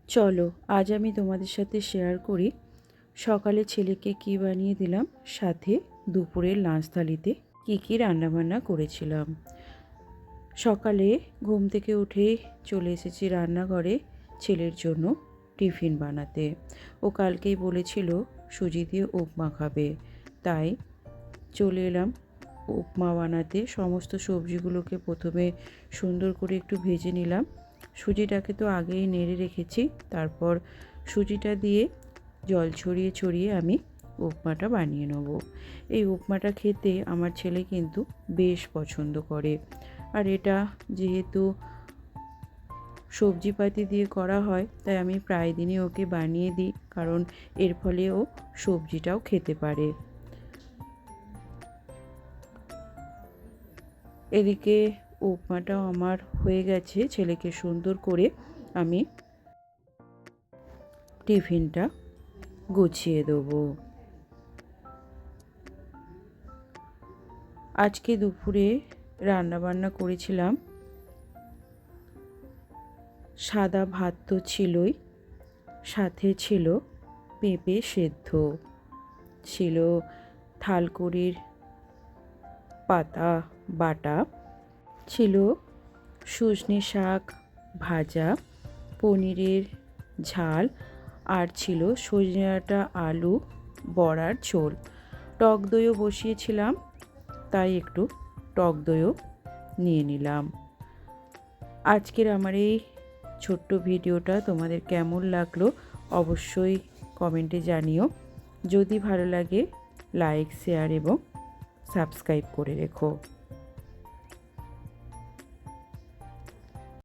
চলো আজ আমি তোমাদের সাথে শেয়ার করি সকালে ছেলেকে কী বানিয়ে দিলাম, সাথে দুপুরের লাঞ্চ থালিতে কী কী রান্নাবান্না করেছিলাম। সকালে ঘুম থেকে উঠেই চলে এসেছি রান্নাঘরে ছেলের জন্য টিফিন বানাতে। ও কালকেই বলেছিল সুজি দিয়ে উপমা খাবে, তাই চলে এলাম উপমা বানাতে। সমস্ত সবজিগুলোকে প্রথমে সুন্দর করে একটু ভেজে নিলাম। সুজিটাকে তো আগেই নেড়ে রেখেছি, তারপর সুজিটা দিয়ে জল ছড়িয়ে ছড়িয়ে আমি উপমাটা বানিয়ে নেব। এই উপমাটা খেতে আমার ছেলে কিন্তু বেশ পছন্দ করে। আর এটা যেহেতু সবজিপাতি দিয়ে করা হয়, তাই আমি প্রায় দিনই ওকে বানিয়ে দিই, কারণ এর ফলে ও সবজিটাও খেতে পারে। এদিকে উপমাটাও আমার হয়ে গেছে। ছেলেকে সুন্দর করে আমি টিফিনটা গুছিয়ে দেবো। আজকে দুপুরে রান্নাবান্না করেছিলাম, সাদা ভাত তো ছিলই, সাথে ছিল পেঁপে সেদ্ধ, ছিল থালকুড়ির পাতা বাটা, ছিল সজনে শাক ভাজা, পনিরের ঝাল, আর ছিল সজনে ডাঁটা আলু বড়ার ঝোল। টক দইও বসিয়েছিলাম, তাই একটু টক দইও নিয়ে নিলাম। আজকের আমার এই ছোট্ট ভিডিওটা তোমাদের কেমন লাগলো অবশ্যই কমেন্টে জানিও। যদি ভালো লাগে লাইক, শেয়ার এবং সাবস্ক্রাইব করে রেখো।